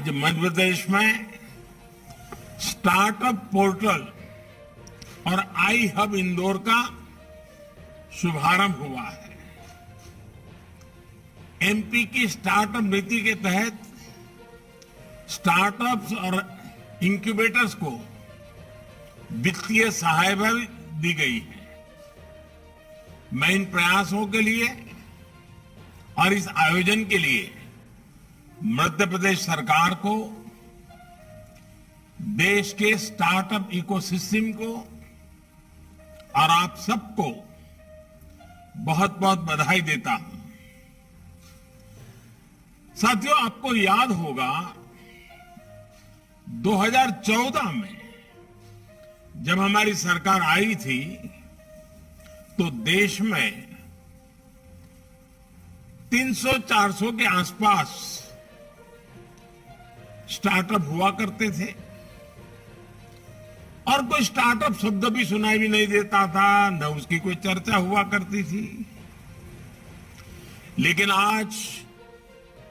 आज मध्य प्रदेश में startup portal और आई हब इंदौर का शुभारंभ हुआ है। एमपी की स्टार्टअप नीति के तहत स्टार्टअप्स और इंक्यूबेटर्स को वित्तीय सहायता दी गई है। मैं इन प्रयासों के लिए और इस आयोजन के लिए मध्य प्रदेश सरकार को, देश के स्टार्टअप इकोसिस्टम को और आप सबको बहुत बहुत बधाई देता हूं। साथियों, आपको याद होगा 2014 में जब हमारी सरकार आई थी तो देश में 300-400 के आसपास स्टार्टअप हुआ करते थे और कोई स्टार्टअप शब्द भी सुनाई भी नहीं देता था, न उसकी कोई चर्चा हुआ करती थी। लेकिन आज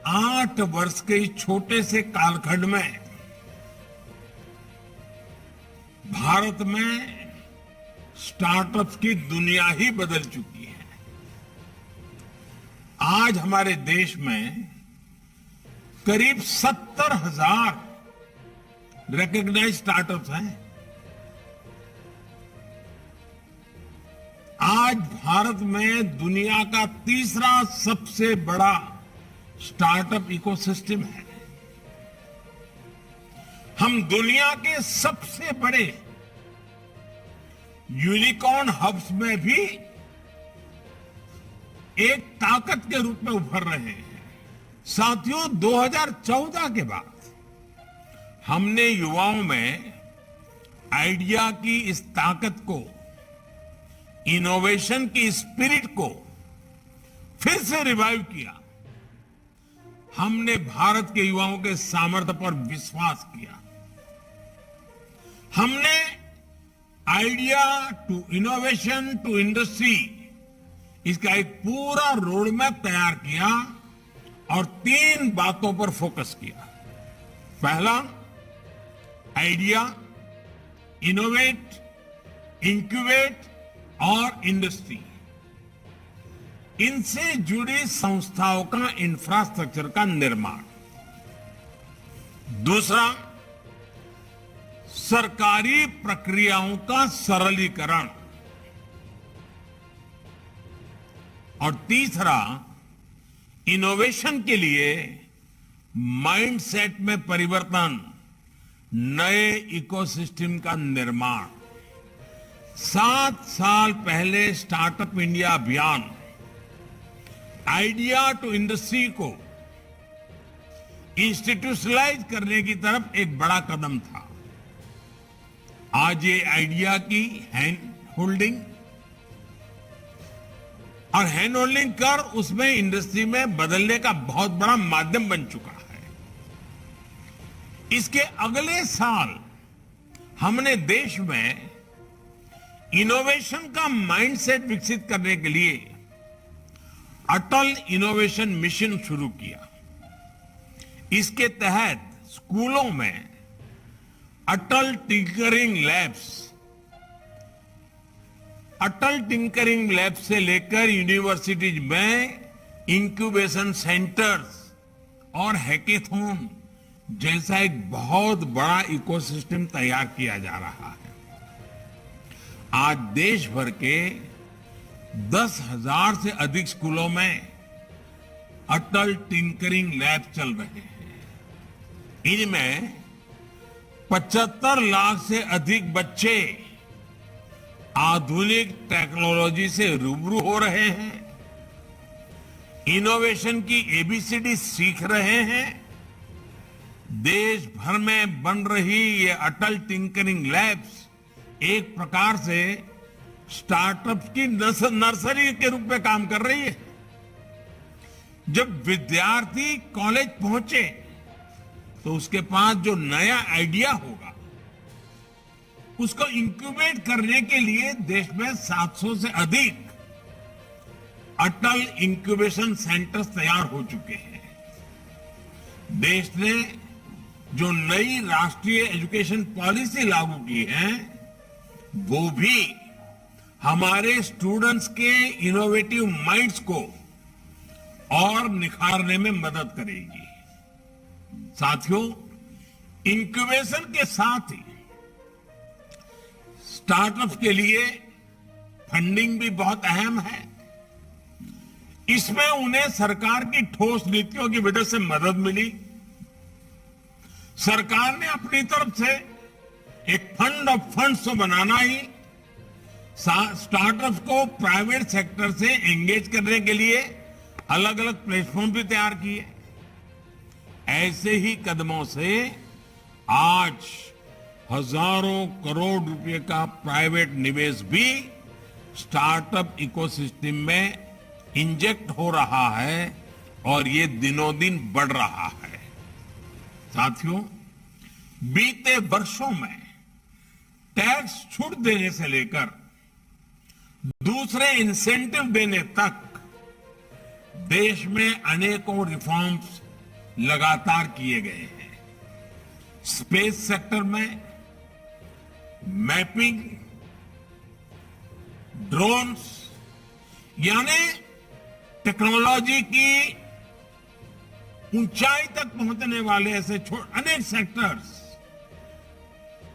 8 वर्ष के इस छोटे से कालखंड में भारत में स्टार्टअप्स की दुनिया ही बदल चुकी है। आज हमारे देश में करीब 70,000 रिकॉग्नाइज्ड स्टार्टअप्स हैं। आज भारत में दुनिया का तीसरा सबसे बड़ा स्टार्टअप इकोसिस्टम है। हम दुनिया के सबसे बड़े यूनिकॉर्न हब्स में भी एक ताकत के रूप में उभर रहे हैं। साथियों, 2014 के बाद हमने युवाओं में आइडिया की इस ताकत को, इनोवेशन की स्पिरिट को फिर से रिवाइव किया। हमने भारत के युवाओं के सामर्थ्य पर विश्वास किया। हमने idea to innovation to industry, इसका एक पूरा रोड मैप तैयार किया और 3 बातों पर फोकस किया। पहला, आइडिया, इनोवेट, इंक्यूबेट और इंडस्ट्री। इनसे जुड़ी संस्थाओं का इंफ्रास्ट्रक्चर का निर्माण। दूसरा, सरकारी प्रक्रियाओं का सरलीकरण। और तीसरा, इनोवेशन के लिए माइंडसेट में परिवर्तन, नए इकोसिस्टम का निर्माण। 7 साल पहले स्टार्टअप इंडिया अभियान आइडिया टू इंडस्ट्री को इंस्टीट्यूशनलाइज करने की तरफ एक बड़ा कदम था। आज ये आइडिया की हैंड होल्डिंग कर उसमें इंडस्ट्री में बदलने का बहुत बड़ा माध्यम बन चुका है। इसके अगले साल हमने देश में इनोवेशन का माइंडसेट विकसित करने के लिए अटल इनोवेशन मिशन शुरू किया। इसके तहत स्कूलों में अटल टिंकरिंग लैब्स से लेकर यूनिवर्सिटीज में इंक्यूबेशन सेंटर्स और हैकेथॉन जैसा एक बहुत बड़ा इकोसिस्टम तैयार किया जा रहा है। आज देश भर के 10,000 से अधिक स्कूलों में अटल टिंकरिंग लैब चल रहे हैं। इनमें 75 लाख से अधिक बच्चे आधुनिक टेक्नोलॉजी से रूबरू हो रहे हैं, इनोवेशन की एबीसीडी सीख रहे हैं। देश भर में बन रही ये अटल टिंकरिंग लैब्स एक प्रकार से स्टार्टअप की नर्सरी के रूप में काम कर रही है। जब विद्यार्थी कॉलेज पहुंचे तो उसके पास जो नया आइडिया होगा उसको इंक्यूबेट करने के लिए देश में 700 से अधिक अटल इंक्यूबेशन सेंटर्स तैयार हो चुके हैं। देश ने जो नई राष्ट्रीय एजुकेशन पॉलिसी लागू की है, वो भी हमारे स्टूडेंट्स के इनोवेटिव माइंड्स को और निखारने में मदद करेगी। साथियों, इंक्यूबेशन के साथ ही स्टार्टअप के लिए फंडिंग भी बहुत अहम है। इसमें उन्हें सरकार की ठोस नीतियों की वजह से मदद मिली। सरकार ने अपनी तरफ से एक फंड ऑफ फंड्स तो बनाना ही, स्टार्टअप को प्राइवेट सेक्टर से एंगेज करने के लिए अलग अलग प्लेटफॉर्म भी तैयार किए। ऐसे ही कदमों से आज हजारों करोड़ रुपए का प्राइवेट निवेश भी स्टार्टअप इकोसिस्टम में इंजेक्ट हो रहा है और ये दिनों दिन बढ़ रहा है। साथियों, बीते वर्षों में टैक्स छूट देने से लेकर दूसरे इंसेंटिव देने तक देश में अनेकों रिफॉर्म्स लगातार किए गए हैं। स्पेस सेक्टर में मैपिंग, ड्रोन्स, यानी टेक्नोलॉजी की ऊंचाई तक पहुंचने वाले ऐसे अनेक सेक्टर्स,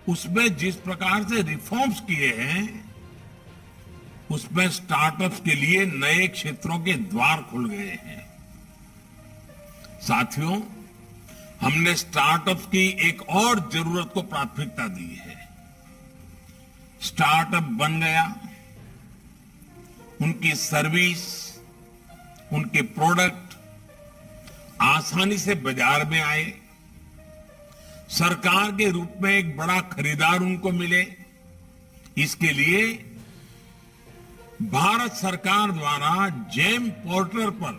उसमें जिस प्रकार से रिफॉर्म्स किए हैं, उसमें स्टार्टअप्स के लिए नए क्षेत्रों के द्वार खुल गए हैं। साथियों, हमने स्टार्टअप्स की एक और जरूरत को प्राथमिकता दी है। स्टार्टअप बन गया, उनकी सर्विस, उनके प्रोडक्ट आसानी से बाजार में आए, सरकार के रूप में एक बड़ा खरीदार उनको मिले। इसके लिए भारत सरकार द्वारा जेम पोर्टल पर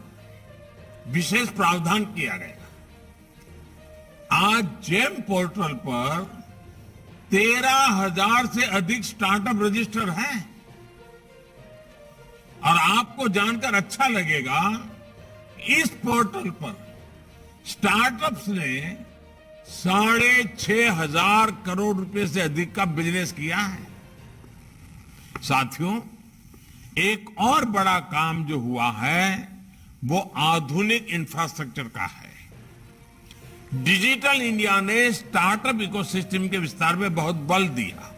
विशेष प्रावधान किया गया। आज जेम पोर्टल पर 13,000 से अधिक स्टार्टअप रजिस्टर हैं और आपको जानकर अच्छा लगेगा, इस पोर्टल पर स्टार्टअप्स ने 6,500 करोड़ रुपए से अधिक का बिजनेस किया है। साथियों, एक और बड़ा काम जो हुआ है वो आधुनिक इंफ्रास्ट्रक्चर का है। डिजिटल इंडिया ने स्टार्टअप इकोसिस्टम के विस्तार में बहुत बल दिया।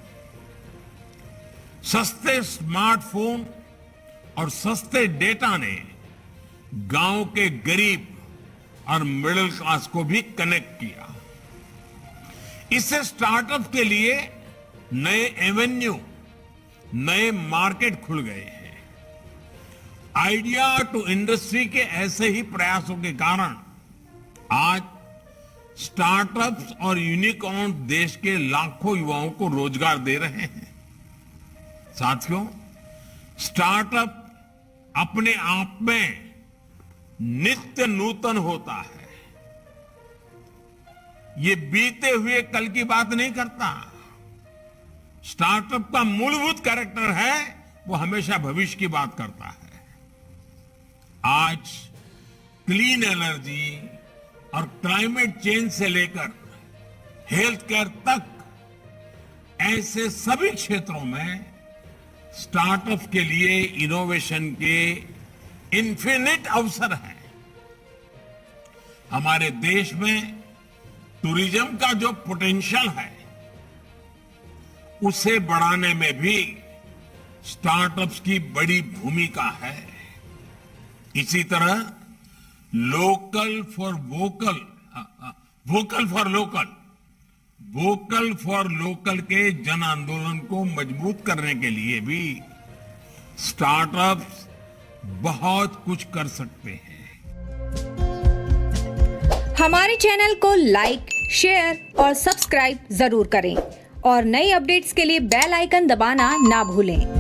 सस्ते स्मार्टफोन और सस्ते डेटा ने गांव के गरीब और मिडिल क्लास को भी कनेक्ट किया। इससे स्टार्टअप के लिए नए एवेन्यू, नए मार्केट खुल गए हैं। आइडिया टू इंडस्ट्री के ऐसे ही प्रयासों के कारण आज स्टार्टअप्स और यूनिकॉर्न देश के लाखों युवाओं को रोजगार दे रहे हैं। साथियों, स्टार्टअप अपने आप में नित्य नूतन होता है। ये बीते हुए कल की बात नहीं करता। स्टार्टअप का मूलभूत कैरेक्टर है वो हमेशा भविष्य की बात करता है। आज क्लीन एनर्जी और क्लाइमेट चेंज से लेकर हेल्थ केयर तक ऐसे सभी क्षेत्रों में स्टार्टअप के लिए इनोवेशन के इन्फिनिट अवसर हैं। हमारे देश में टूरिज्म का जो पोटेंशियल है उसे बढ़ाने में भी स्टार्टअप्स की बड़ी भूमिका है। इसी तरह local for vocal, vocal for local, vocal for local के जन आंदोलन को मजबूत करने के लिए भी स्टार्टअप्स बहुत कुछ कर सकते हैं। हमारे चैनल को लाइक, शेयर और सब्सक्राइब जरूर करें और नई अपडेट्स के लिए बेल आइकन दबाना ना भूलें।